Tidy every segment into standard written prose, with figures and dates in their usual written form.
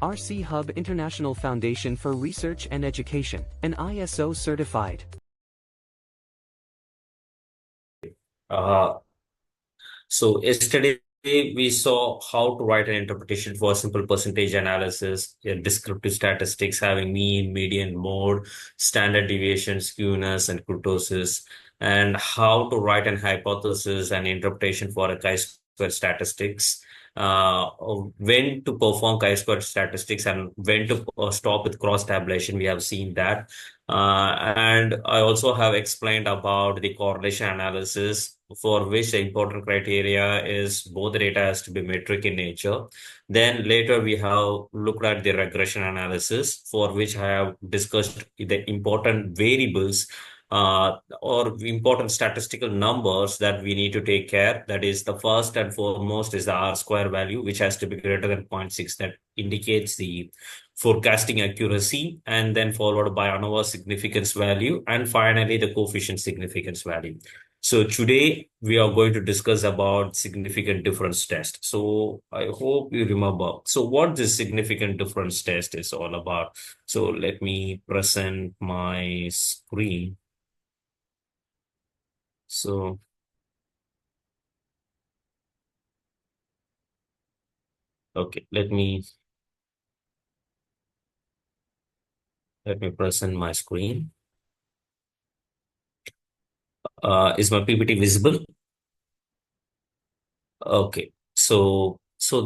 RCHUB International Foundation for Research and Education, and ISO certified. So yesterday we saw how to write an interpretation for simple percentage analysis, descriptive statistics having mean, median, mode, standard deviation, skewness, and kurtosis, and how to write an hypothesis and interpretation for a chi-square statistics. When to perform chi-square statistics and when to stop with cross tabulation. We have seen that. And I also have explained about the correlation analysis, for which the important criteria is both the data has to be metric in nature. Then later we have looked at the regression analysis, for which I have discussed the important variables or important statistical numbers that we need to take care. That is, the first and foremost is the R square value, which has to be greater than 0.6. That indicates the forecasting accuracy, and then followed by ANOVA significance value, and finally the coefficient significance value. So today we are going to discuss about significant difference test. So I hope you remember. So what this significant difference test is all about. So let me present my screen. So okay, let me present my screen. Is my PPT visible? Okay. So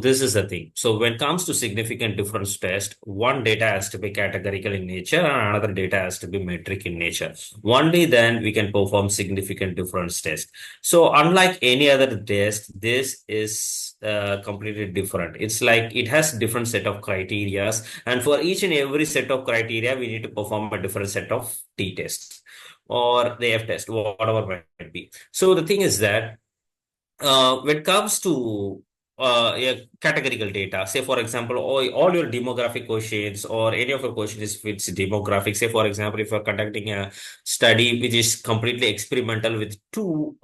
this is the thing. So when it comes to significant difference test, one data has to be categorical in nature and another data has to be metric in nature. Only then we can perform significant difference test. So unlike any other test, this is completely different. It's like it has different set of criterias, and for each and every set of criteria, we need to perform a different set of t-tests or the f-test, whatever might be. So the thing is that when it comes to yeah, categorical data, say for example, all your demographic questions or any of your questions if it's demographic, say for example, if you're conducting a study which is completely experimental with two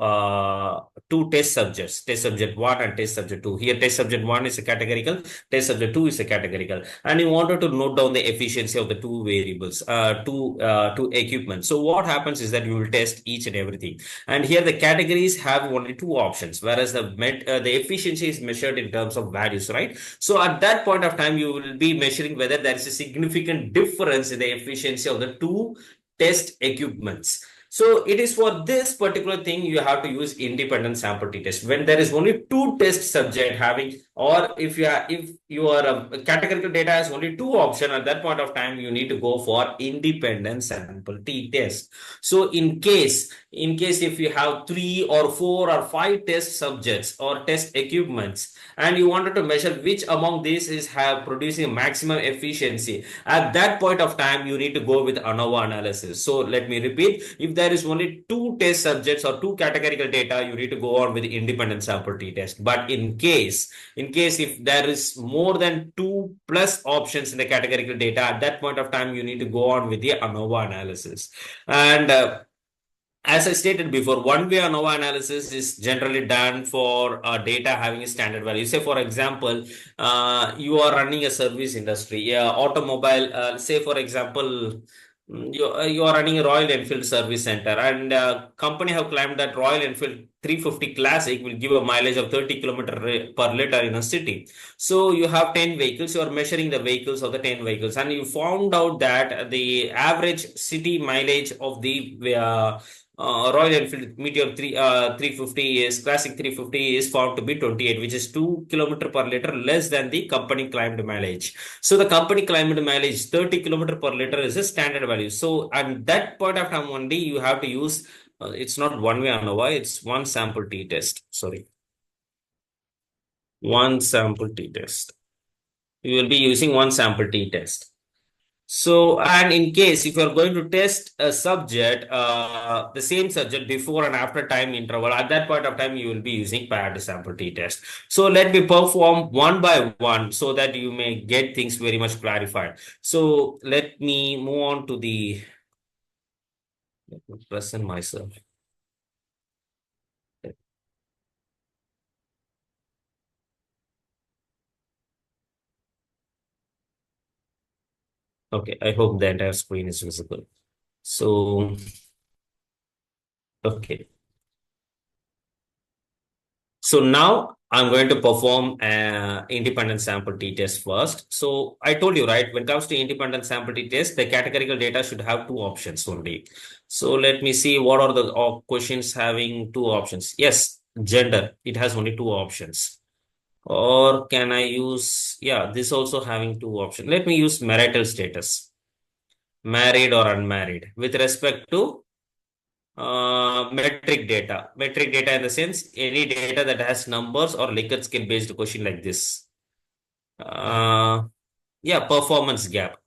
test subjects, test subject 1 and test subject 2. Here test subject 1 is a categorical, test subject 2 is a categorical, and you wanted to note down the efficiency of the two variables, two equipment. So what happens is that you will test each and everything, and here the categories have only two options, whereas the efficiency is measured in terms of values, right? So at that point of time, you will be measuring whether there is a significant difference in the efficiency of the two test equipments. So it is for this particular thing you have to use independent sample t-test when there is only two test subject having, or if your categorical data has only two options, at that point of time you need to go for independent sample t-test. So in case if you have 3 or 4 or 5 test subjects or test equipments and you wanted to measure which among these is have producing maximum efficiency, at that point of time you need to go with ANOVA analysis. So let me repeat, if there is only two test subjects or two categorical data, you need to go on with the independent sample t-test. But in case if there is more than 2 plus options in the categorical data, at that point of time you need to go on with the ANOVA analysis. And as I stated before, one-way ANOVA analysis is generally done for data having a standard value. Say, for example, you are running a service industry, automobile. Say, for example, you are running a Royal Enfield service center, and company have claimed that Royal Enfield 350 Classic will give a mileage of 30 kilometer per liter in a city. So you have 10 vehicles. You are measuring the vehicles of the 10 vehicles, and you found out that the average city mileage of the Royal Enfield Meteor 350 is Classic 350 is found to be 28, which is 2 kilometer per liter less than the company claimed mileage. So the company claimed mileage 30 kilometer per liter is a standard value. So at that point of time only you have to use it's not one way ANOVA, it's one sample t-test. Sorry, one sample t-test. You will be using one sample t-test. So, and in case if you're going to test a subject, the same subject before and after time interval, at that point of time, you will be using paired sample t-test. So let me perform one by one so that you may get things very much clarified. So let me move on to let me present myself. Okay, I hope the entire screen is visible. So, okay. So now I'm going to perform an independent sample t-test first. So I told you, right, when it comes to independent sample t-test, the categorical data should have two options only. So let me see what are the questions having two options. Yes, gender, it has only two options. Or can I use, yeah, this also having two options. Let me use marital status, married or unmarried, with respect to metric data in the sense any data that has numbers or Likert scale based question like this. uh yeah, performance gap.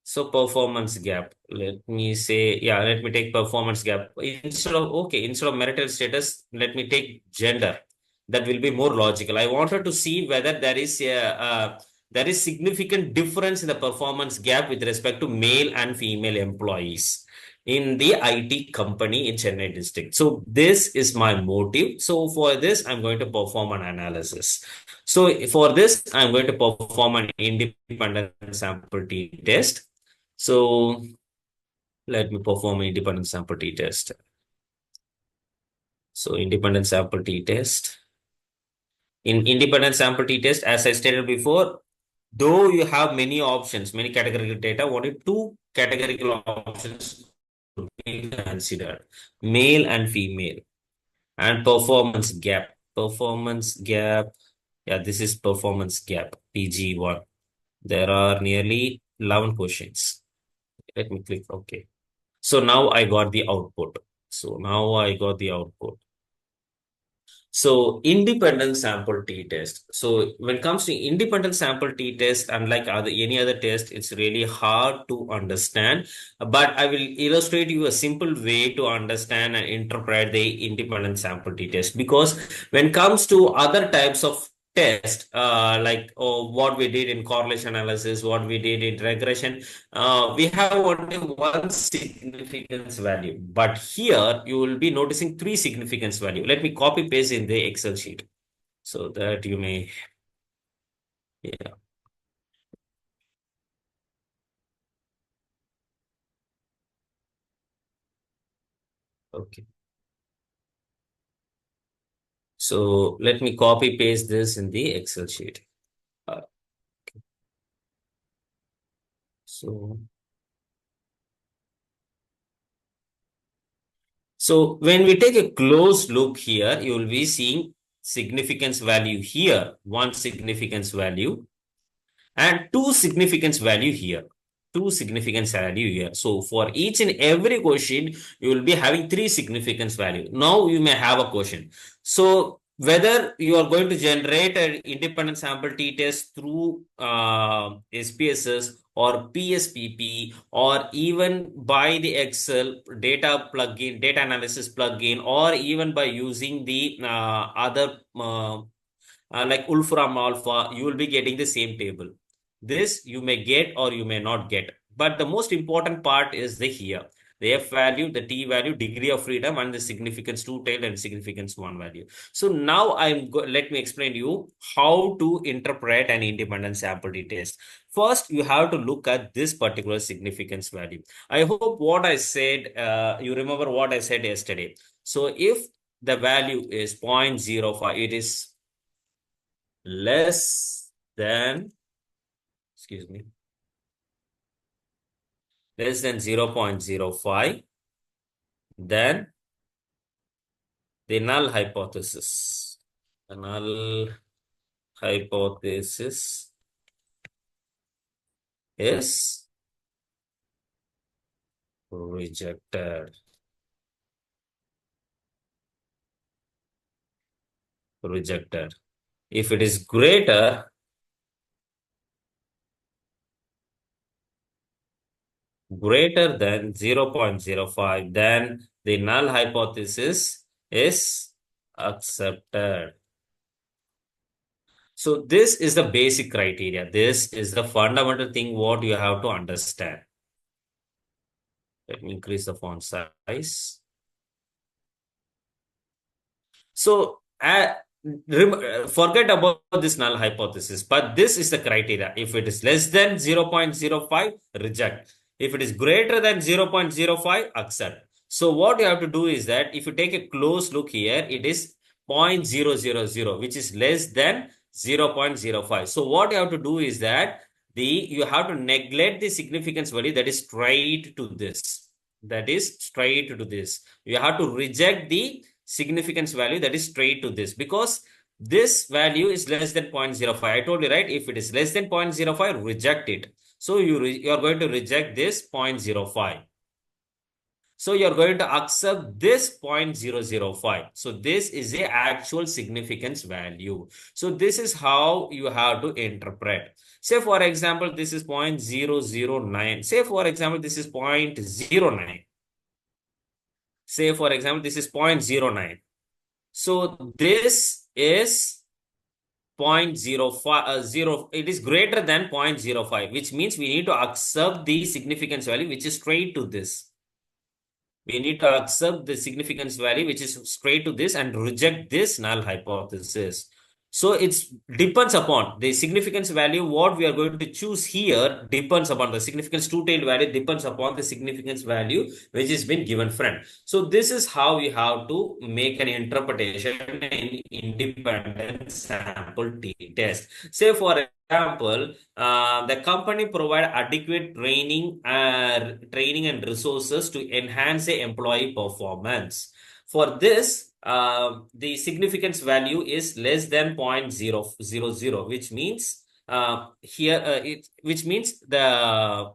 So performance gap, let me say, yeah, let me take performance gap instead of marital status, let me take gender. That will be more logical. I wanted to see whether there is significant difference in the performance gap with respect to male and female employees in the IT company in Chennai district. So this is my motive. So for this, I'm going to perform an analysis. So for this, I'm going to perform an independent sample T test. So let me perform an independent sample t-test. So independent sample t-test. In independent sample t-test, as I stated before, though you have many options, many categorical data, only two categorical options to be considered, male and female, and performance gap. Performance gap, yeah, this is performance gap, PG1. There are nearly 11 questions. Let me click OK. So now I got the output. So now I got the output. So independent sample t-test. So when it comes to independent sample t-test, unlike any other test, it's really hard to understand. But I will illustrate you a simple way to understand and interpret the independent sample t-test. Because when it comes to other types of test, like what we did in correlation analysis, what we did in regression, we have only one significance value, but here you will be noticing three significance value. Let me copy paste in the Excel sheet so that you may, yeah, okay. So let me copy paste this in the Excel sheet. Uh, so, so when we take a close look here, you will be seeing significance value here, one significance value, and two significance value here, two significance value here. So for each and every question you will be having three significance value. Now you may have a question, so whether you are going to generate an independent sample t-test through SPSS or PSPP, or even by the Excel data plugin, data analysis plugin, or even by using the other like Wolfram Alpha, you will be getting the same table. This you may get or you may not get. But the most important part is the here. The F value, the T value, degree of freedom, and the significance two tail and significance one value. So now let me explain to you how to interpret an independent sample t-test. First, you have to look at this particular significance value. I hope what I said, you remember what I said yesterday. So if the value is 0.05, it is less than, excuse me, less than 0.05, then the null hypothesis. The null hypothesis is rejected. Rejected. If it is greater than 0.05, then the null hypothesis is accepted. So this is the basic criteria. This is the fundamental thing what you have to understand. Let me increase the font size. So Forget about this null hypothesis, but this is the criteria. If it is less than 0.05, reject. If it is greater than 0.05, accept. So what you have to do is that if you take a close look here, it is 0.000, which is less than 0.05. So what you have to do is that you have to neglect the significance value that is straight to this. That is straight to this. You have to reject the significance value that is straight to this, because this value is less than 0.05. I told you, right? If it is less than 0.05, reject it. So you are going to reject this 0.05. So you're going to accept this 0.005. So this is a actual significance value. So this is how you have to interpret. Say for example, this is 0.009. Say for example, this is 0.09. Say for example, this is 0.09. So this is 0.05, it is greater than 0.05, which means we need to accept the significance value, which is straight to this. We need to accept the significance value, which is straight to this, and reject this null hypothesis. So it depends upon the significance value. What we are going to choose here depends upon the significance two-tailed value, depends upon the significance value which has been given, friend. So this is how we have to make an interpretation in independent sample t-test. Say for example, the company provide adequate training and resources to enhance the employee performance. For this, the significance value is less than 0.000, which means which means the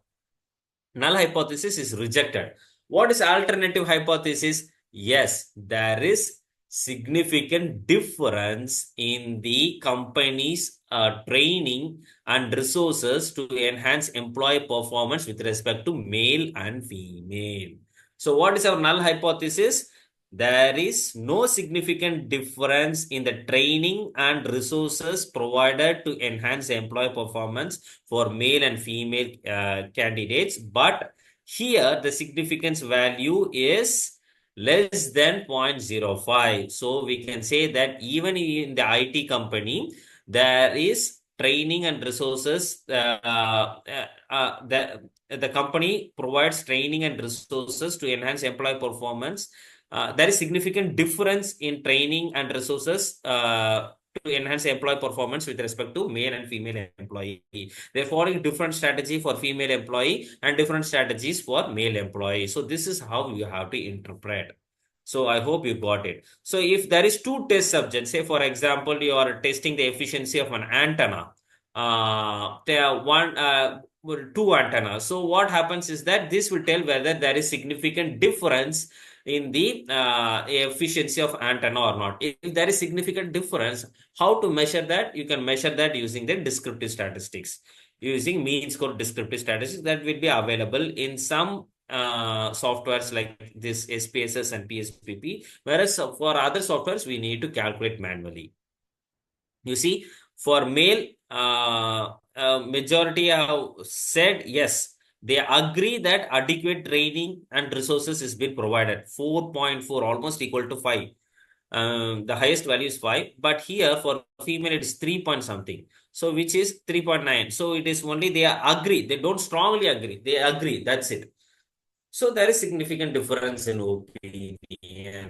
null hypothesis is rejected. What is alternative hypothesis? Yes, there is significant difference in the company's training and resources to enhance employee performance with respect to male and female. So what is our null hypothesis? There is no significant difference in the training and resources provided to enhance employee performance for male and female candidates. But here the significance value is less than 0.05. So we can say that even in the IT company, there is training and resources. The company provides training and resources to enhance employee performance. There is significant difference in training and resources to enhance employee performance with respect to male and female employee. They're following different strategy for female employee and different strategies for male employee. So this is how you have to interpret. So I hope you got it. So if there is two test subjects, say for example, you are testing the efficiency of an antenna, there are two antennas. So what happens is that this will tell whether there is significant difference in the efficiency of antenna or not. If there is significant difference, how to measure that? You can measure that using the descriptive statistics, using mean score descriptive statistics that will be available in some softwares like this SPSS and PSPP, whereas for other softwares we need to calculate manually. You see, for male, majority have said yes, they agree that adequate training and resources is being provided. 4.4, almost equal to 5. The highest value is 5, but here for female it is 3 point something. So which is 3.9. So it is only they agree. They don't strongly agree. They agree. That's it. So there is significant difference in opinion.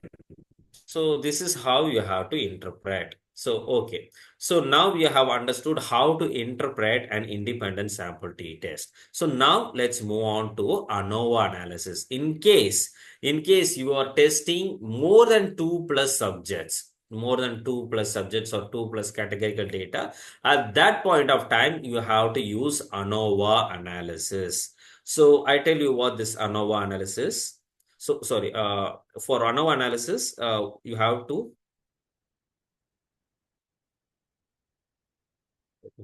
So this is how you have to interpret. So, okay. So now we have understood how to interpret an independent sample t-test. So now let's move on to ANOVA analysis. In case you are testing more than 2 plus subjects, more than 2 plus subjects or 2 plus categorical data, at that point of time, you have to use ANOVA analysis. So I tell you what this ANOVA analysis. So sorry, for ANOVA analysis, you have to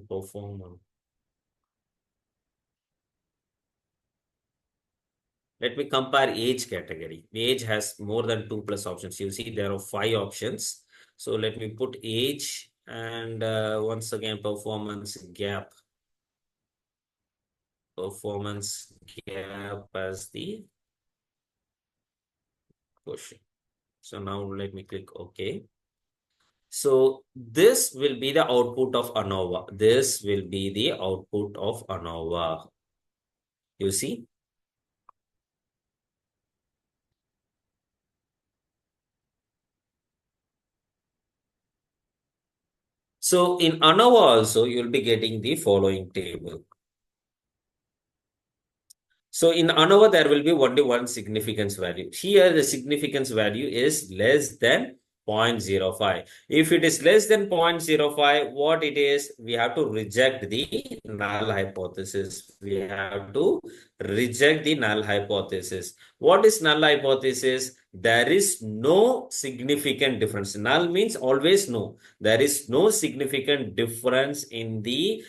perform. Let me compare age category. Age has more than 2 plus options. You see there are 5 options. So let me put age and once again performance gap. Performance gap as the question. So now let me click OK. So this will be the output of ANOVA. This will be the output of ANOVA. You see? So in ANOVA also, you'll be getting the following table. So in ANOVA, there will be only one significance value. Here, the significance value is less than 0.05. If it is less than 0.05, what it is, we have to reject the null hypothesis. We have to reject the null hypothesis. What is null hypothesis? There is no significant difference. Null means always no. There is no significant difference in the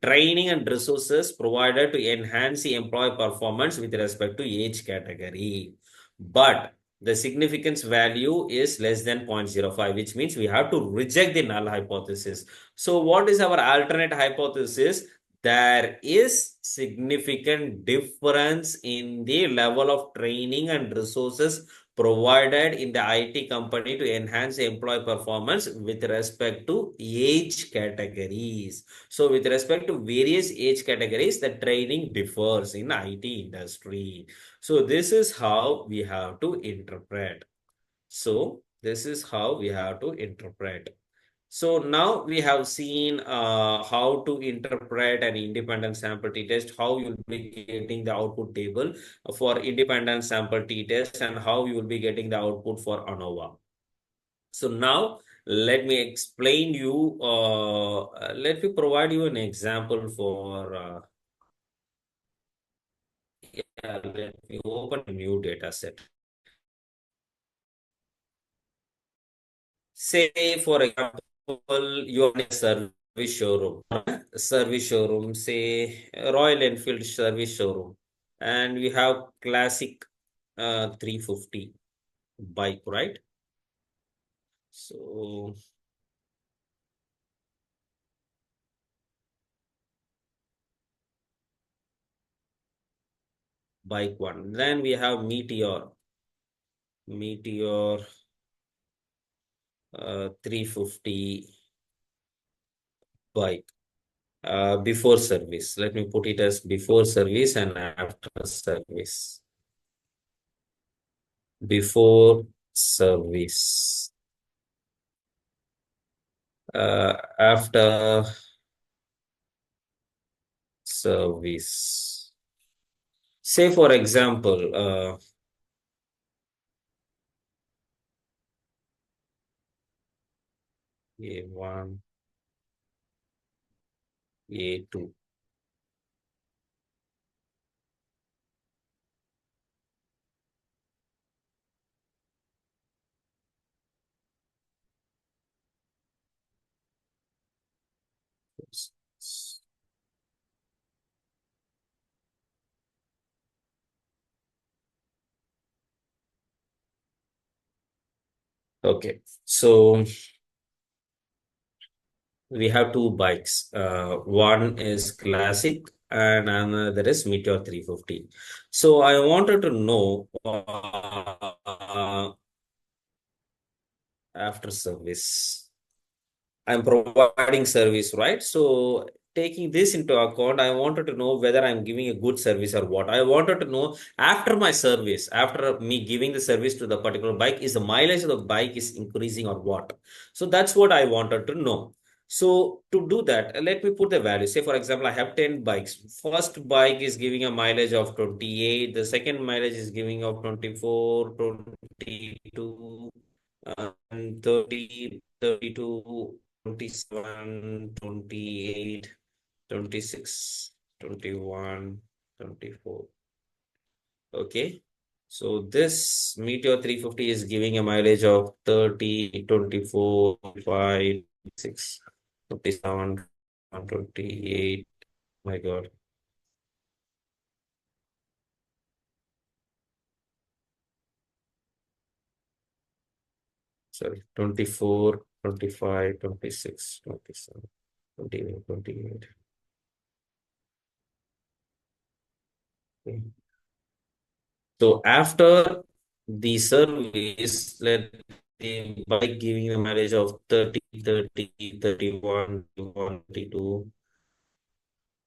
training and resources provided to enhance the employee performance with respect to age category. But the significance value is less than 0.05, which means we have to reject the null hypothesis. So what is our alternate hypothesis? There is significant difference in the level of training and resources provided in the IT company to enhance employee performance with respect to age categories. So with respect to various age categories, the training differs in IT industry. So this is how we have to interpret. So this is how we have to interpret. So now we have seen how to interpret an independent sample t-test, how you'll be getting the output table for independent sample t-test, and how you will be getting the output for ANOVA. So now let me explain you, let me provide you an example for, yeah, let me open a new data set. Say, for example, you are in a service showroom, say Royal Enfield service showroom, and we have classic 350 bike, right? So bike one. Then we have Meteor 350 bike. Before service. Let me put it as before service and after service. Before service. After service. Say, for example, A1, A2. Okay, so we have two bikes. One is classic and another is Meteor 350. So I wanted to know after service. I'm providing service, right? So taking this into account, I wanted to know whether I'm giving a good service or what. I wanted to know after my service, after me giving the service to the particular bike, is the mileage of the bike is increasing or what? So that's what I wanted to know. So to do that, let me put the value. Say, for example, I have 10 bikes. First bike is giving a mileage of 28. The second mileage is giving of 24, 22, and 30, 32, 27, 28, 26, 21, 24. Okay. So this Meteor 350 is giving a mileage of 30, 24, 5, 6, 27, 28. My God. Sorry. 24, 25, 26, 27, 28, 28. Okay. So after the service, let the bike giving a mileage of 30, 30, 31, 32,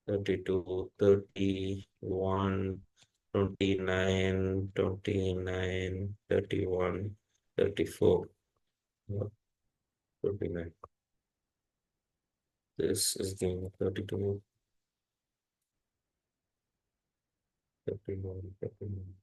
32, 31, 29, 29, 31, 34, 29. This is giving 32, 31, 31.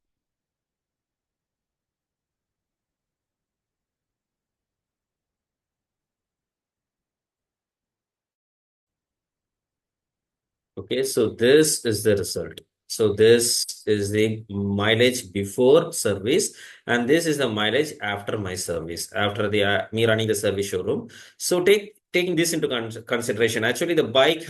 Okay, so this is the result. So this is the mileage before service, and this is the mileage after my service, after the me running the service showroom. So taking this into consideration, actually the bike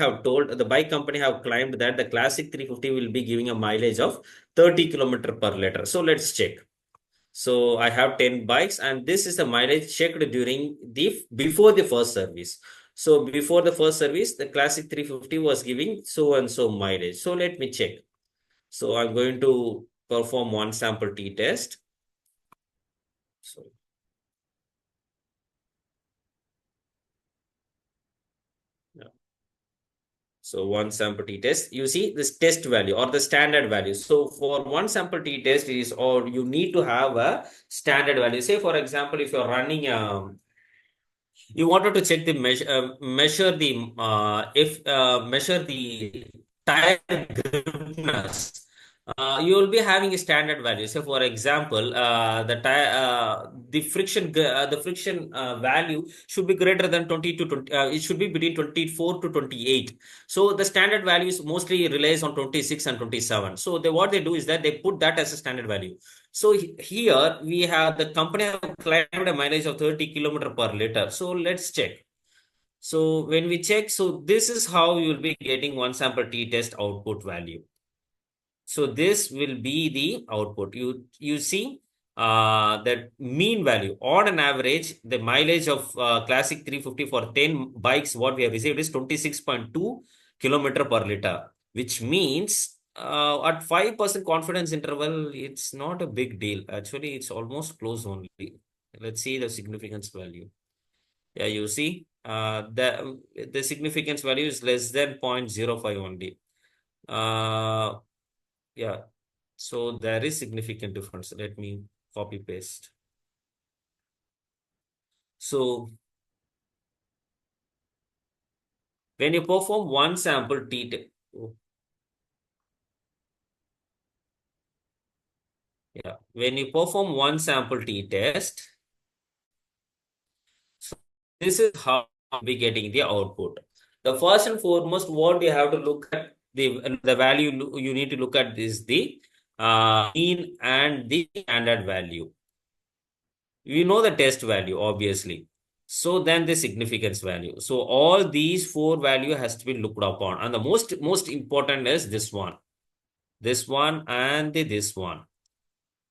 company have claimed that the Classic 350 will be giving a mileage of 30 kilometer per liter. So let's check. So I have 10 bikes, and this is the mileage checked during the before the first service. So before the first service, the Classic 350 was giving so and so mileage. So let me check. So I'm going to perform one sample t test. So, yeah. So one sample t test, you see this test value or the standard value. So for one sample t test is, or you need to have a standard value. Say for example, if you're running you wanted to check the measure the tire gripness. You will be having a standard value. So, for example, the friction value should be greater than 20 to 20. It should be between 24 to 28. So, the standard values mostly relies on 26 and 27. So, what they do is that they put that as a standard value. So here we have the company have claimed a mileage of 30 kilometer per liter. So let's check. So when we check, so this is how you will be getting one sample t-test output value. So this will be the output. You see that mean value on an average, the mileage of Classic 350 for 10 bikes, what we have received is 26.2 kilometer per liter, which means at 5% confidence interval, it's not a big deal. Actually, it's almost close only. Let's see the significance value. Yeah, you see, the significance value is less than 0.05 only. Yeah, so there is significant difference. Let me copy paste. So when you perform one sample t yeah, when you perform one sample t-test, so this is how we getting the output. The first and foremost, what you have to look at the value you need to look at is the mean and the standard value. We know the test value, obviously. So then the significance value. So all these four value has to be looked upon. And the most important is this one and this one.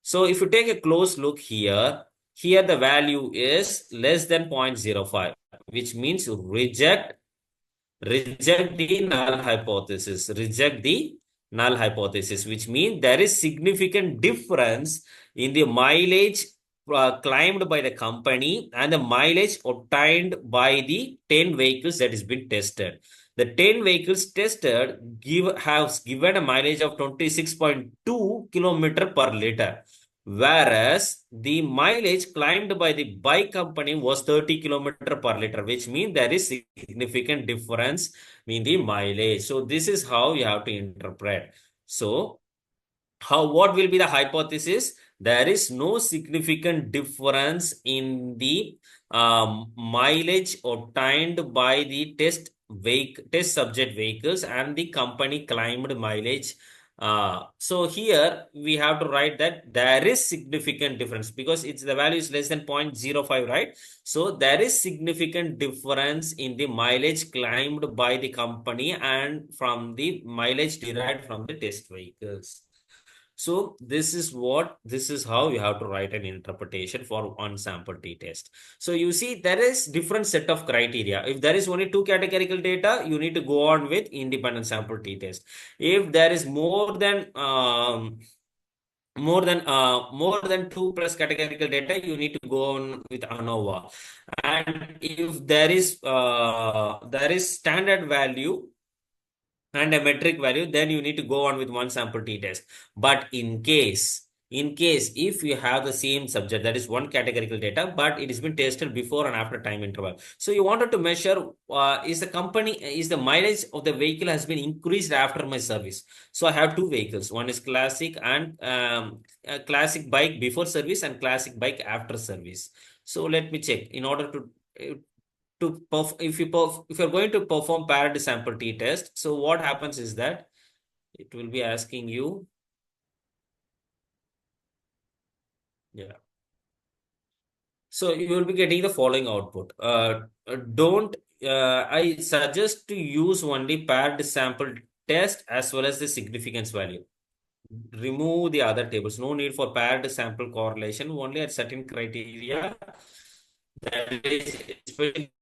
So if you take a close look here, the value is less than 0.05, which means reject the null hypothesis. Reject the null hypothesis, which means there is significant difference in the mileage claimed by the company and the mileage obtained by the 10 vehicles that has been tested. The 10 vehicles tested have given a mileage of 26.2 kilometer per liter, whereas the mileage claimed by the bike company was 30 kilometer per liter, which means there is significant difference in the mileage. So this is how you have to interpret. So what will be the hypothesis? There is no significant difference in the mileage obtained by the test subject vehicles and the company claimed mileage. So here we have to write that there is significant difference because it's the value is less than 0.05, right? So there is significant difference in the mileage claimed by the company and from the mileage derived from the test vehicles. So this is how you have to write an interpretation for one sample t-test. So you see there is different set of criteria. If there is only two categorical data, you need to go on with independent sample t-test. If there is more than more than 2 plus categorical data, you need to go on with ANOVA. And if there is standard value and a metric value, then you need to go on with one sample t-test. But in case if you have the same subject, that is one categorical data, but it has been tested before and after time interval. So you wanted to measure is the mileage of the vehicle has been increased after my service. So I have two vehicles. One is classic and a classic bike before service and classic bike after service. So let me check. In order if you're going to perform paired sample t-test, so what happens is that it will be asking you, yeah. So you will be getting the following output. Don't I suggest to use only paired sample test as well as the significance value. Remove the other tables. No need for paired sample correlation. Only at certain criteria. That is, especially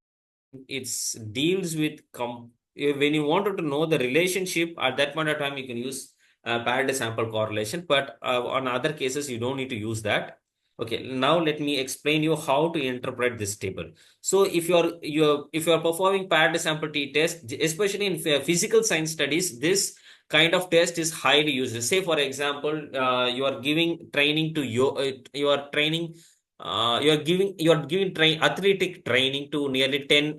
it deals with when you wanted to know the relationship at that point of time, you can use paired sample correlation, but on other cases you don't need to use that. Okay, now let me explain you how to interpret this table. So if you're performing paired sample t-test, especially in physical science studies, this kind of test is highly used. Say for example, you are giving training to you are training you are giving athletic training to nearly 10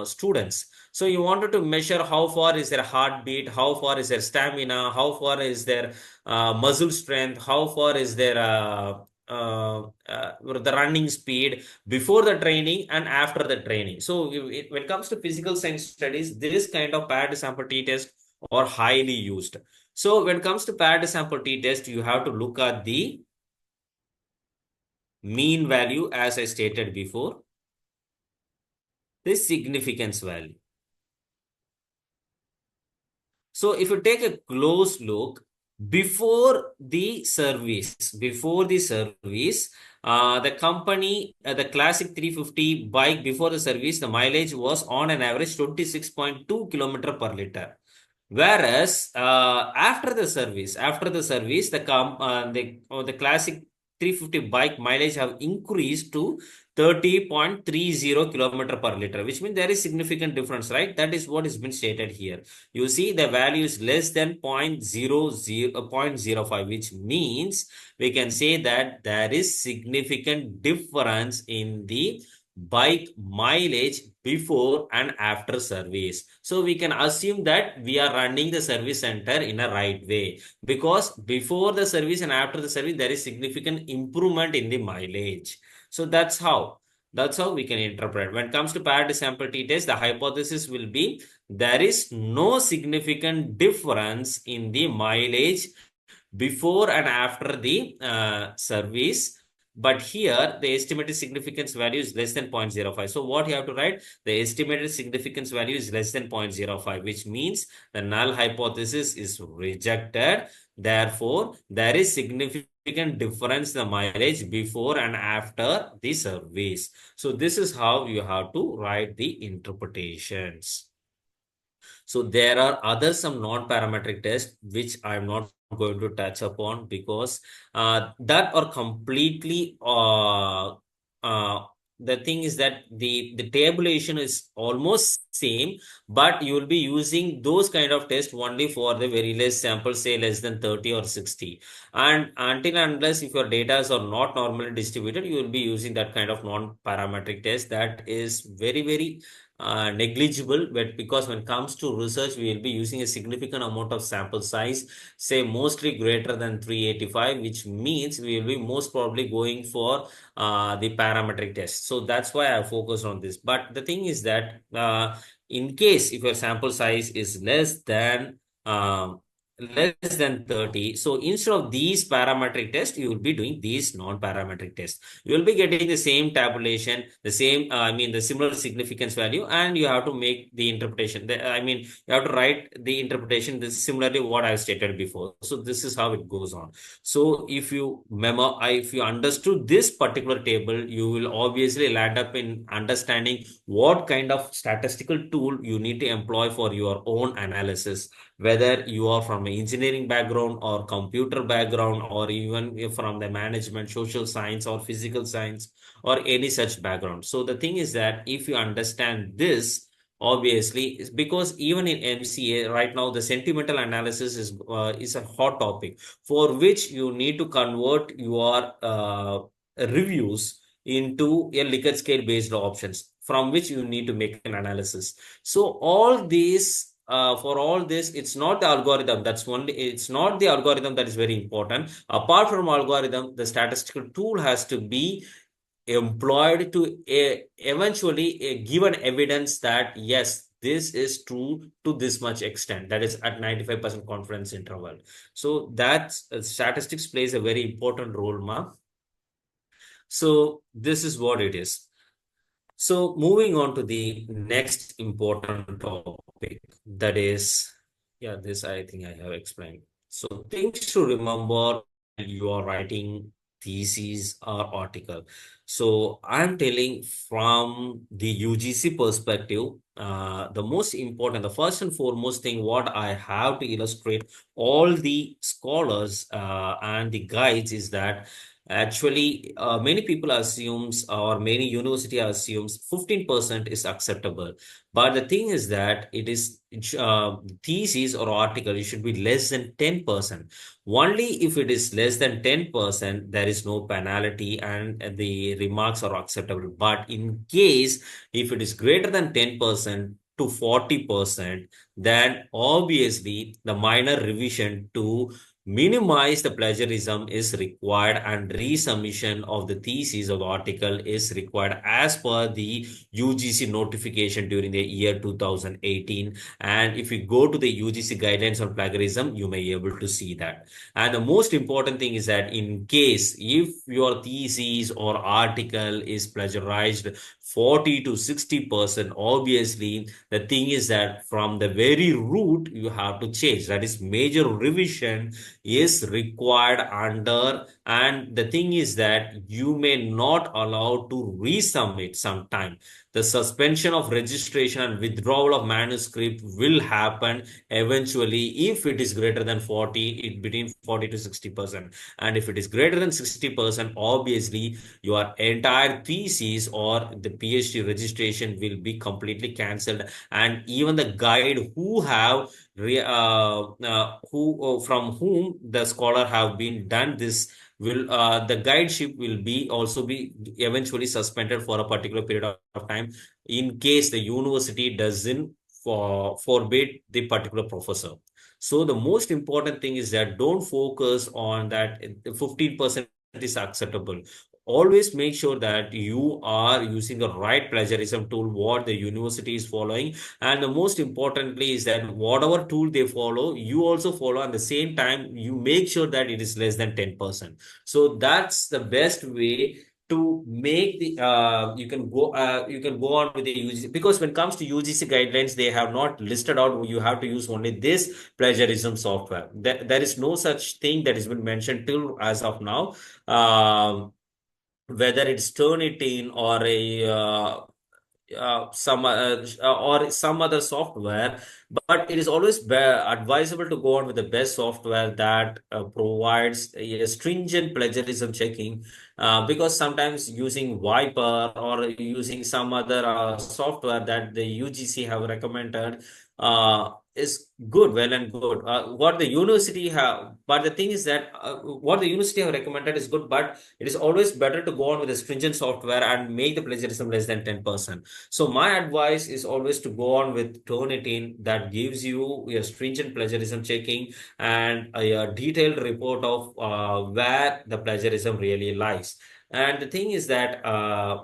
students. So you wanted to measure how far is their heartbeat, how far is their stamina, how far is their muscle strength, how far is their the running speed before the training and after the training. So when it comes to physical science studies, this kind of paired sample t-test are highly used. So when it comes to paired sample t-test, you have to look at the mean value, as I stated before, the significance value. So if you take a close look, before the service, the company, the classic 350 bike before the service, the mileage was on an average 26.2 kilometer per liter. Whereas after the service, the classic 350 bike mileage have increased to 30.30 kilometer per liter, which means there is significant difference, right? That is what has been stated here. You see the value is less than 0.05, which means we can say that there is significant difference in the bike mileage before and after service. So we can assume that we are running the service center in a right way, because before the service and after the service, there is significant improvement in the mileage. So that's how we can interpret. When it comes to paired sample t-test, the hypothesis will be there is no significant difference in the mileage before and after the service. But here, the estimated significance value is less than 0.05. So what you have to write? The estimated significance value is less than 0.05, which means the null hypothesis is rejected. Therefore, there is significant difference in the mileage before and after the service. So this is how you have to write the interpretations. So there are other some non-parametric tests which I'm not going to touch upon, because that are completely the thing is that the tabulation is almost same, but you will be using those kind of tests only for the very less sample, say less than 30 or 60. And until and unless if your data are not normally distributed, you will be using that kind of non-parametric test. That is very negligible, but because when it comes to research, we will be using a significant amount of sample size, say mostly greater than 385, which means we will be most probably going for the parametric test. So that's why I focus on this. But the thing is that in case if your sample size is less than 30, so instead of these parametric tests, you will be doing these non-parametric tests. You will be getting the same tabulation, the same the similar significance value, and you have to make the interpretation. You have to write the interpretation this similarly what I stated before. So this is how it goes on. So if you understood this particular table, you will obviously land up in understanding what kind of statistical tool you need to employ for your own analysis, whether you are from an engineering background or computer background, or even from the management, social science or physical science or any such background. So the thing is that if you understand this, obviously, it's because even in MCA right now, the sentimental analysis is a hot topic for which you need to convert your reviews into a Likert scale based options from which you need to make an analysis. So all these for all this, it's not the algorithm it's not the algorithm that is very important. Apart from algorithm, the statistical tool has to be employed to eventually give an evidence that yes, this is true to this much extent, that is at 95% confidence interval. So that's statistics plays a very important role, ma. So this is what it is. So moving on to the next important topic, that is, yeah, this I think I have explained. So things to remember when you are writing thesis or article. So I'm telling from the UGC perspective, the most important, the first and foremost thing what I have to illustrate all the scholars and the guides is that actually, many people assumes or many university assumes 15% is acceptable. But the thing is that it is thesis or article, it should be less than 10%. Only if it is less than 10%, there is no penalty and the remarks are acceptable. But in case if it is greater than 10% to 40%, then obviously the minor revision to minimize the plagiarism is required and resubmission of the thesis or the article is required as per the UGC notification during the year 2018. And if you go to the UGC guidelines on plagiarism, you may be able to see that. And the most important thing is that in case if your thesis or article is plagiarized 40 to 60%, obviously the thing is that from the very root you have to change. That is major revision is required under, and the thing is that you may not allow to resubmit sometime. The suspension of registration and withdrawal of manuscript will happen eventually if it is greater than 40, it between 40 to 60%. And if it is greater than 60%, obviously your entire thesis or the PhD registration will be completely cancelled. And even the guide who have from whom the scholar have been done this will the guideship will be also be eventually suspended for a particular period of time in case the university doesn't forbid the particular professor. So the most important thing is that don't focus on that 15% is acceptable. Always make sure that you are using the right plagiarism tool what the university is following, and the most importantly is that whatever tool they follow, you also follow. At the same time, you make sure that it is less than 10%. So that's the best way to make the you can go on with the UGC, because when it comes to UGC guidelines, they have not listed out you have to use only this plagiarism software. There is no such thing that has been mentioned till as of now. Whether it's Turnitin or a or some other software, but it is always advisable to go on with the best software that provides a stringent plagiarism checking, because sometimes using Viper or using some other software that the UGC have recommended is good, well and good. What the university have, but the thing is that what the university have recommended is good, but it is always better to go on with a stringent software and make the plagiarism less than 10%. So my advice is always to go on with Turnitin that gives you a stringent plagiarism checking and a detailed report of where the plagiarism really lies. And the thing is that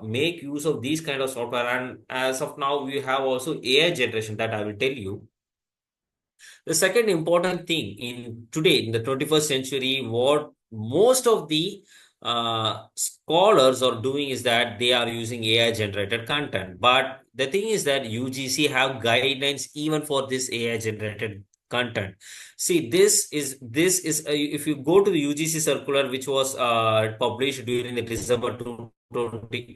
make use of these kind of software. And as of now, we have also AI generation that I will tell you. The second important thing in today, in the 21st century, what most of the scholars are doing is that they are using AI generated content. But the thing is that UGC have guidelines even for this AI generated content. See, if you go to the UGC circular, which was published during the December 2020,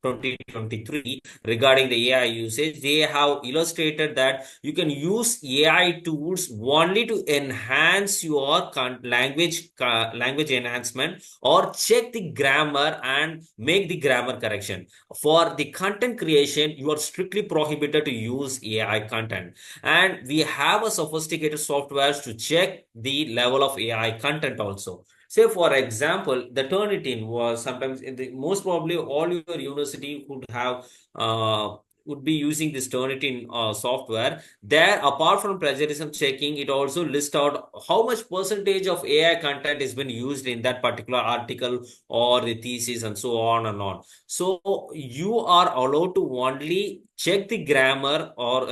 2023 regarding the AI usage. They have illustrated that you can use AI tools only to enhance your language enhancement or check the grammar and make the grammar correction. For the content creation, you are strictly prohibited to use AI content. And we have a sophisticated softwares to check the level of AI content also. Say, for example, the Turnitin was sometimes in the most probably all your university would have would be using this Turnitin software. There, apart from plagiarism checking, it also lists out how much percentage of AI content has been used in that particular article or the thesis and so on and on. So you are allowed to only check the grammar or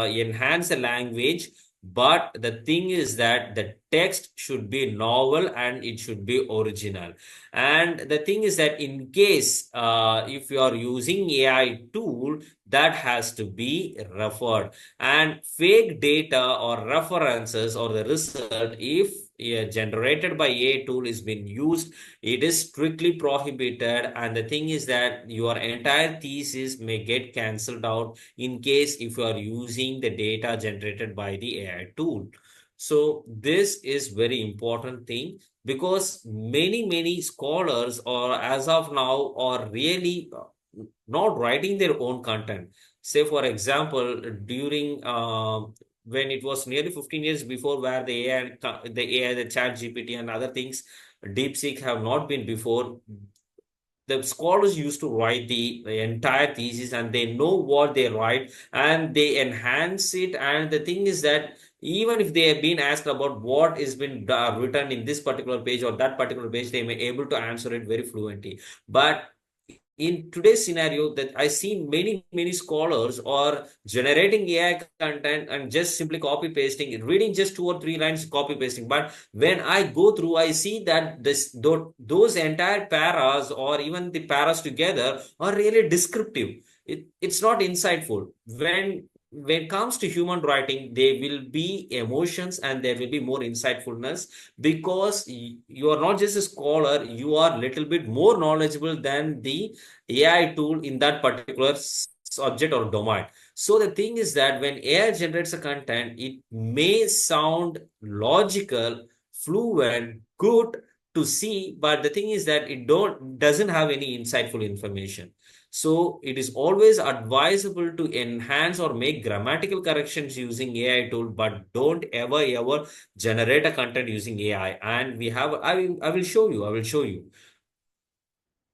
enhance the language, but the thing is that the text should be novel and it should be original. And the thing is that in case if you are using AI tool, that has to be referred. And fake data or references or the result, if generated by AI tool is being used, it is strictly prohibited. And the thing is that your entire thesis may get cancelled out in case if you are using the data generated by the AI tool. So this is very important thing, because many scholars or as of now are really not writing their own content. Say, for example, during when it was nearly 15 years before, where the chat GPT and other things, DeepSeek have not been before, the scholars used to write the entire thesis and they know what they write and they enhance it. And the thing is that even if they have been asked about what has been written in this particular page or that particular page, they may able to answer it very fluently. But in today's scenario, that I see many scholars are generating AI content and just simply copy pasting, reading just 2 or 3 lines, copy pasting. But when I go through, I see that those entire paras or even the paras together are really descriptive. It's not insightful. When it comes to human writing, there will be emotions and there will be more insightfulness, because you are not just a scholar, you are little bit more knowledgeable than the AI tool in that particular subject or domain. So the thing is that when AI generates a content, it may sound logical, fluent, good to see, but the thing is that it doesn't have any insightful information. So it is always advisable to enhance or make grammatical corrections using AI tool, but don't ever generate a content using AI. And I will show you. I will show you.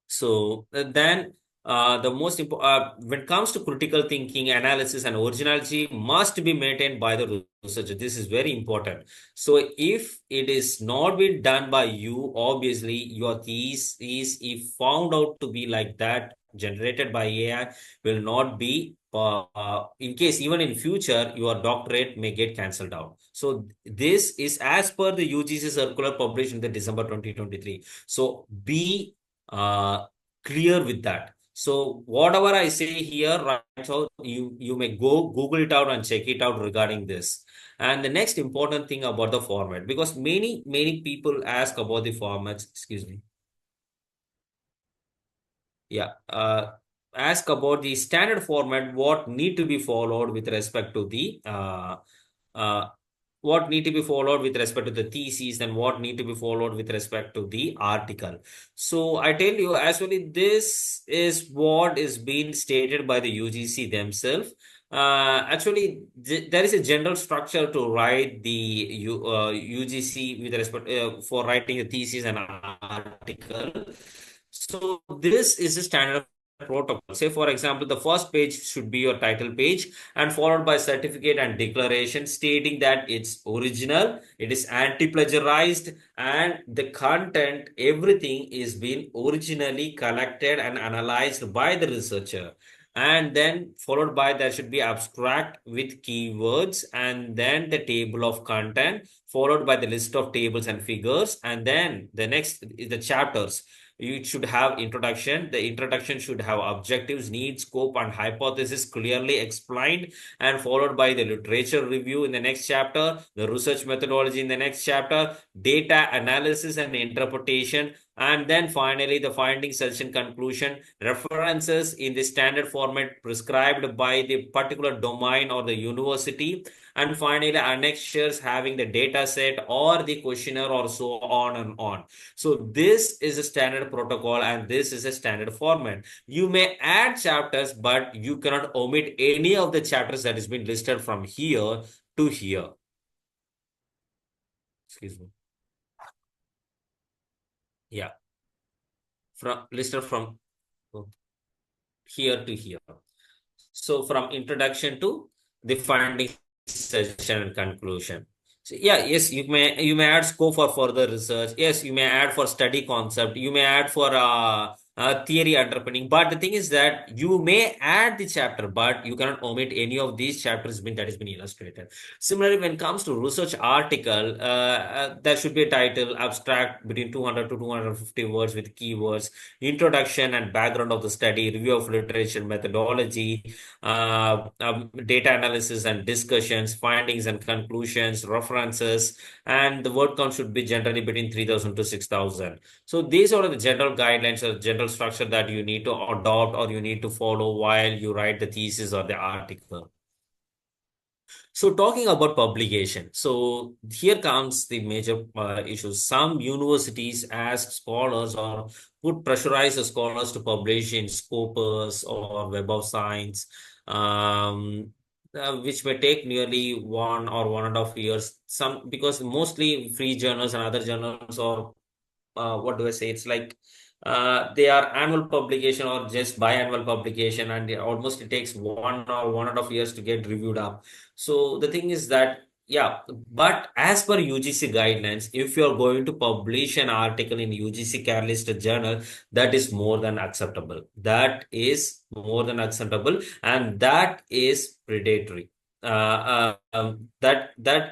So then the most important, when it comes to critical thinking, analysis, and originality must be maintained by the researcher. This is very important. So if it is not been done by you, obviously your thesis, if found out to be like that, generated by AI, will not be. In case even in future, your doctorate may get cancelled out. So this is as per the UGC circular published in the December 2023. So be clear with that. So whatever I say here, right, so you may go Google it out and check it out regarding this. And the next important thing about the format, because many people ask about the formats. Excuse me. Yeah. Ask about the standard format, what need to be followed with respect to the uh, what need to be followed with respect to the thesis and what need to be followed with respect to the article. So I tell you, actually, this is what is being stated by the UGC themselves. Actually, there is a general structure to write the UGC with respect for writing a thesis and article. So this is a standard protocol. Say, for example, the first page should be your title page and followed by certificate and declaration stating that it's original, it is anti-plagiarized, and the content, everything is being originally collected and analyzed by the researcher. And then followed by there should be abstract with keywords, and then the table of content, followed by the list of tables and figures, and then the next is the chapters. It should have introduction. The introduction should have objectives, needs, scope, and hypothesis clearly explained, and followed by the literature review in the next chapter, the research methodology in the next chapter, data analysis and interpretation, And then finally, the finding session conclusion, references in the standard format prescribed by the particular domain or the university. And finally, annexures having the data set or the questionnaire or so on and on. So this is a standard protocol and this is a standard format. You may add chapters, but you cannot omit any of the chapters that has been listed from here to here. Excuse me. Yeah, from listed from here to here. So from introduction to the finding session and conclusion. So yeah, yes, you may add scope for further research. Yes, you may add for study concept. You may add for theory underpinning. But the thing is that you may add the chapter, but you cannot omit any of these chapters that has been illustrated. Similarly, when it comes to research article, there should be a title, abstract between 200 to 250 words with keywords, introduction and background of the study, review of literature, methodology, data analysis and discussions, findings and conclusions, references, and the word count should be generally between 3,000 to 6,000. So these are the general guidelines or general structure that you need to adopt or you need to follow while you write the thesis or the article. So talking about publication, so here comes the major issues. Some universities ask scholars or would pressurize the scholars to publish in Scopus or Web of Science, which may take nearly 1 or 1.5 years. Some because mostly free journals and other journals or what do I say? It's like they are annual publication or just biannual publication, and almost it takes 1 or 1.5 years to get reviewed up. So the thing is that, yeah, but as per UGC guidelines, if you're going to publish an article in UGC care listed journal, that is more than acceptable. That is more than acceptable, and that is predatory. That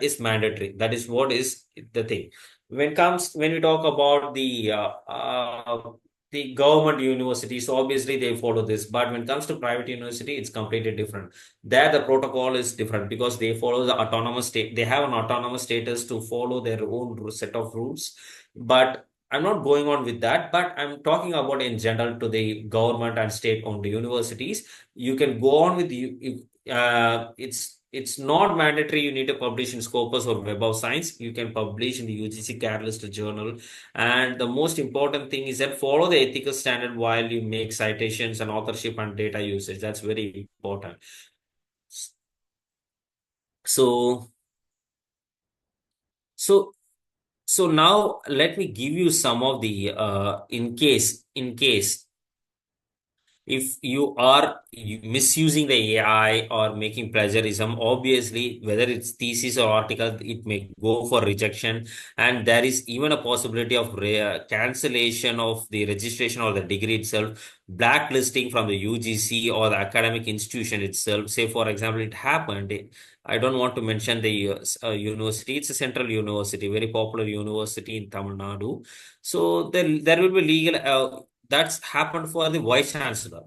is mandatory. That is what is the thing when we talk about the government universities, obviously they follow this, but when it comes to private university, it's completely different. There the protocol is different because they follow the autonomous state. They have an autonomous status to follow their own set of rules. But I'm not going on with that, but I'm talking about in general to the government and state owned universities. You can go on with it's not mandatory you need to publish in Scopus or Web of Science. You can publish in the UGC Care List journal. And the most important thing is that follow the ethical standard while you make citations and authorship and data usage. That's very important. So, so, so now let me give you some of the in case if you are misusing the AI or making plagiarism, obviously, whether it's thesis or article, it may go for rejection. And there is even a possibility of cancellation of the registration or the degree itself, blacklisting from the UGC or the academic institution itself. Say, for example, it happened. I don't want to mention the university. It's a central university, very popular university in Tamil Nadu. So there will be legal. That's happened for the vice chancellor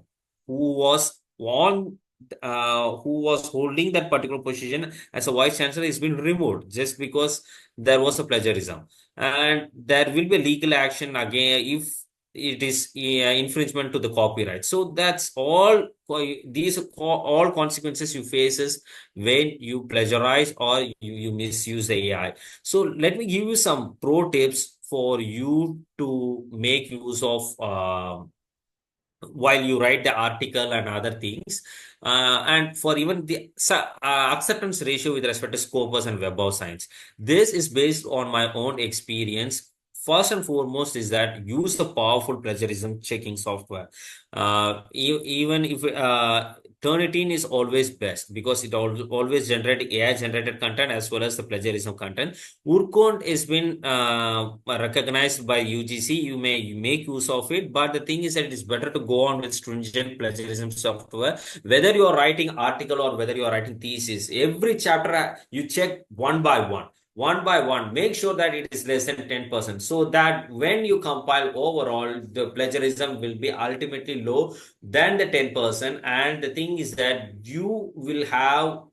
who was on who was holding that particular position as a vice chancellor is been removed just because there was a plagiarism, and there will be legal action again if it is infringement to the copyright. So that's all. These all consequences you faces when you plagiarize or you misuse the AI. So let me give you some pro tips for you to make use of while you write the article and other things. And for even the acceptance ratio with respect to Scopus and Web of Science. This is based on my own experience. First and foremost is that use the powerful plagiarism checking software. Even if Turnitin is always best because it always generate AI generated content as well as the plagiarism content. Urkont has been recognized by UGC. You may make use of it, but the thing is that it is better to go on with stringent plagiarism software. Whether you are writing article or whether you are writing thesis, every chapter you check one by one. one by one. Make sure that it is less than 10%, so that when you compile overall, the plagiarism will be ultimately low than the 10%. And the thing is that you will have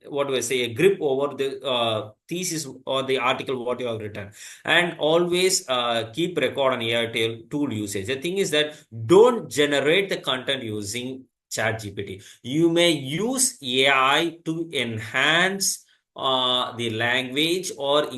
what do I say, a grip over the thesis or the article what you have written. And always keep record on AI tool usage. The thing is that don't generate the content using ChatGPT. You may use AI to enhance the language or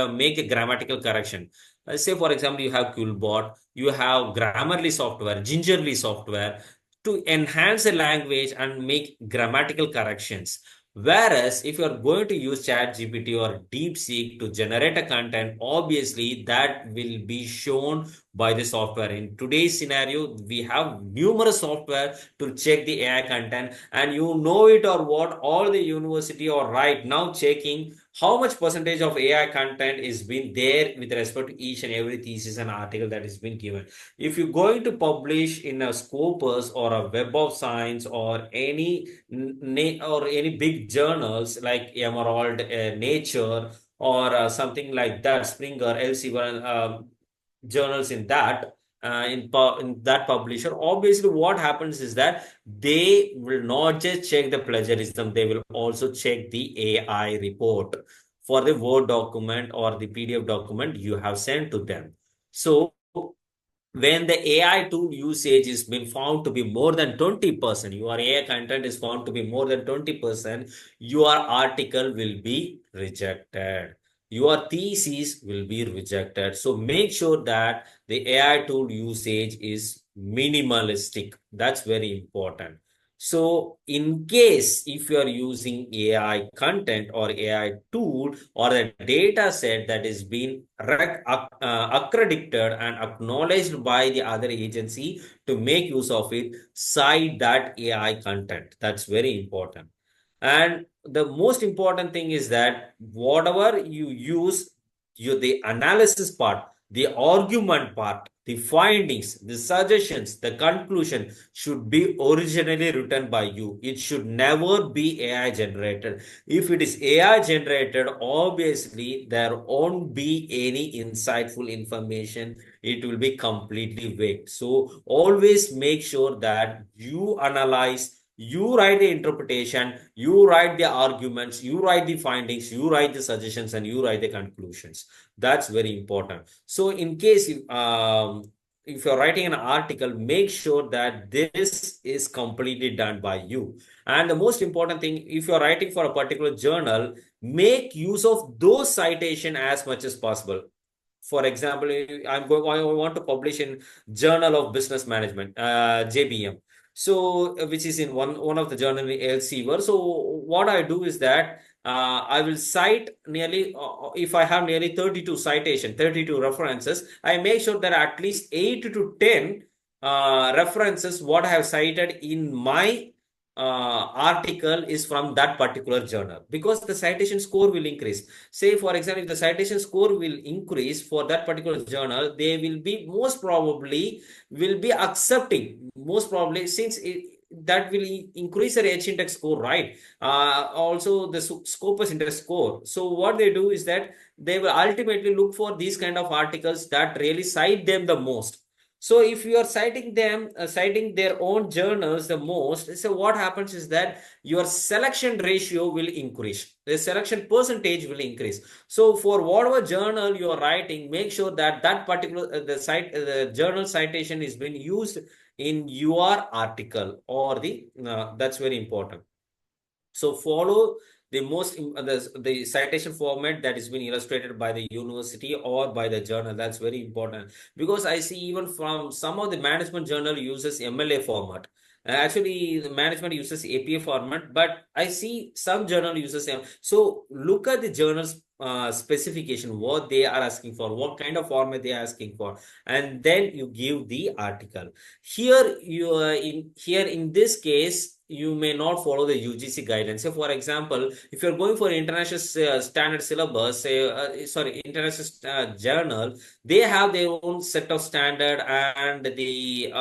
make a grammatical correction. Say, for example, you have Quillbot, you have Grammarly software, Gingerly software to enhance the language and make grammatical corrections. Whereas if you are going to use ChatGPT or DeepSeek to generate a content, obviously that will be shown by the software. In today's scenario, we have numerous software to check the AI content, and you know it or what, all the university are right now checking how much percentage of AI content is been there with respect to each and every thesis and article that is been given. If you're going to publish in a Scopus or a Web of Science or any big journals like Emerald, Nature, or something like that, Springer, Elsevier, journals in that in that publisher, obviously what happens is that they will not just check the plagiarism, they will also check the AI report for the Word document or the PDF document you have sent to them. So when the AI tool usage is been found to be more than 20%, your AI content is found to be more than 20%, your article will be rejected. Your thesis will be rejected. So make sure that the AI tool usage is minimalistic. That's very important. So in case if you are using AI content or AI tool or a data set that is being accredited and acknowledged by the other agency to make use of it, cite that AI content. That's very important. And the most important thing is that whatever you use, the analysis part, the argument part, the findings, the suggestions, the conclusion should be originally written by you. It should never be AI generated. If it is AI generated, obviously there won't be any insightful information. It will be completely vague. So always make sure that you analyze, you write the interpretation, you write the arguments, you write the findings, you write the suggestions, and you write the conclusions. That's very important. So in case if you're writing an article, make sure that this is completely done by you. And the most important thing, if you're writing for a particular journal, make use of those citation as much as possible. For example, I want to publish in Journal of Business Management, JBM. So, which is in one of the journal Elsevier. So, what I do is that I will cite nearly, if I have nearly 32 citation, 32 references, I make sure that at least 8 to 10 references what I have cited in my article is from that particular journal, because the citation score will increase. Say, for example, if the citation score will increase for that particular journal, they will be most probably will be accepting, most probably, since that will increase their H index score, right? Also the Scopus index score. So what they do is that they will ultimately look for these kind of articles that really cite them the most. So if you are citing them, citing their own journals the most, so what happens is that your selection ratio will increase. The selection percentage will increase. So for whatever journal you are writing, make sure that that particular the journal citation is being used in your article or that's very important. So follow the citation format that is being illustrated by the university or by the journal. That's very important, because I see even from some of the management journal uses MLA format. Actually, the management uses APA format, but I see some journal uses so look at the journal's specification, what they are asking for, what kind of format they are asking for, and then you give the article. Here you in this case, you may not follow the UGC guidance. So, for example, if you're going for international standard syllabus, international journal, they have their own set of standard and the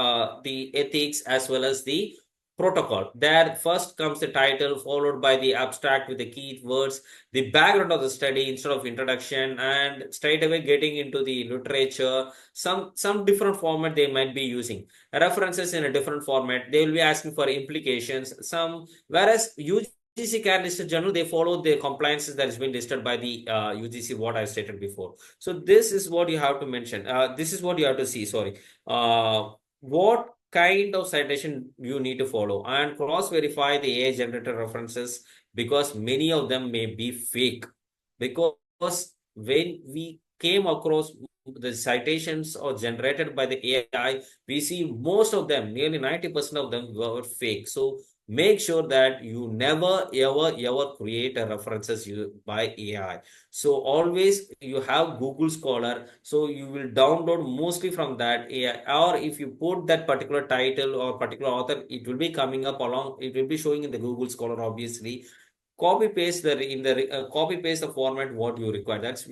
ethics as well as the protocol. There first comes the title, followed by the abstract with the key words, the background of the study instead of introduction, and straight away getting into the literature. Some different format they might be using. References in a different format. They will be asking for implications. Whereas UGC CAT listed journal, they follow the compliances that has been listed by the UGC, what I stated before. So this is what you have to mention. This is what you have to see. Sorry. What kind of citation you need to follow, and cross verify the AI generated references, because many of them may be fake. Because when we came across the citations or generated by the AI, we see most of them, nearly 90% of them were fake. So make sure that you never ever create a references by AI. So always you have Google Scholar, so you will download mostly from that AI, or if you put that particular title or particular author, it will be coming up along, it will be showing in the Google Scholar. Obviously copy paste copy paste the format what you require. That's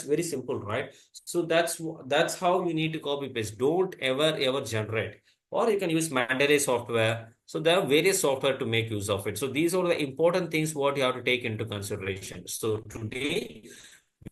very simple, right? So that's how you need to copy paste. Don't ever generate. Or you can use Mandalay software. So there are various software to make use of it. So these are the important things what you have to take into consideration. So today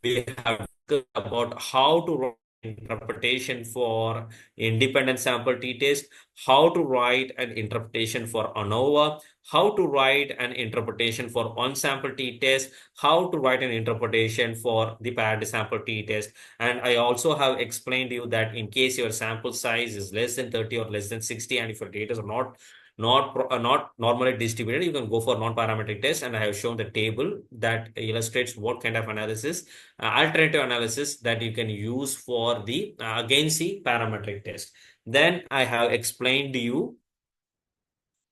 we have discussed about how to write interpretation for independent sample t-test, how to write an interpretation for ANOVA, how to write an interpretation for on-sample t-test, how to write an interpretation for the paired sample t-test. And I also have explained to you that in case your sample size is less than 30 or less than 60, and if your data is not normally distributed, you can go for non-parametric test. And I have shown the table that illustrates what kind of analysis, alternative analysis that you can use for the against the parametric test. Then I have explained to you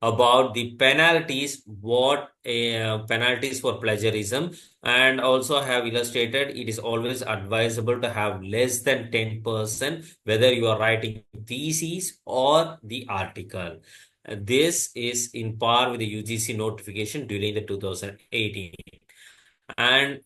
about the penalties, what penalties for plagiarism, and also have illustrated it is always advisable to have less than 10%, whether you are writing thesis or the article. This is in par with the UGC notification during the 2018. And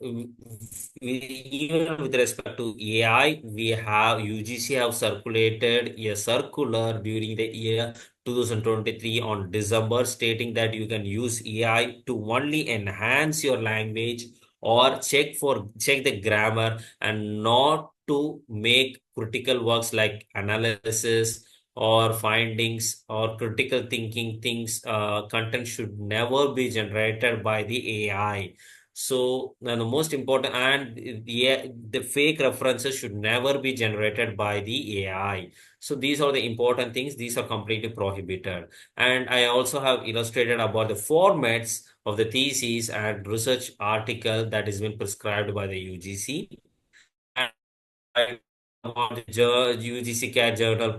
even with respect to AI, we have UGC have circulated a circular during the year 2023 on December, stating that you can use AI to only enhance your language or check the grammar, and not to make critical works like analysis or findings or critical thinking things. Content should never be generated by the AI. So the most important, and the fake references should never be generated by the AI. So these are the important things. These are completely prohibited. And I also have illustrated about the formats of the thesis and research article that has been prescribed by the UGC. And about the UGC CAT journal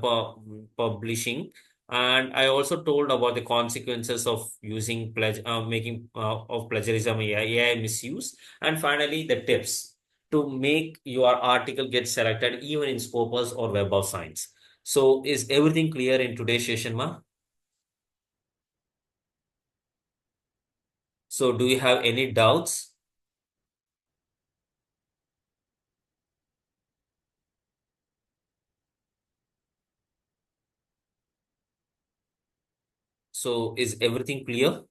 publishing. And I also told about the consequences of using of plagiarism, AI misuse, and finally the tips to make your article get selected even in Scopus or Web of Science. So is everything clear in today's session, ma? So do you have any doubts? So is everything clear?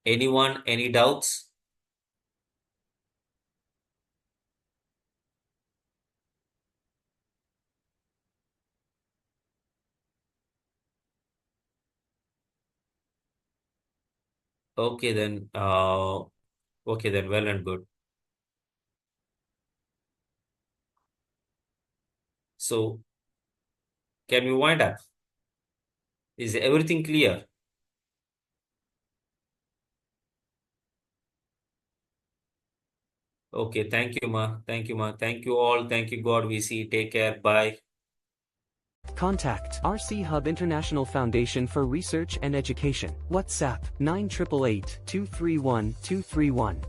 Anyone, any doubts? Okay, then, well and good. So can we wind up? Is everything clear? Okay, thank you, ma. Thank you, ma. Thank you all. Thank you, God. We see. Take care. Bye. Contact RCHUB International Foundation for Research and Education. WhatsApp 9888 231 231.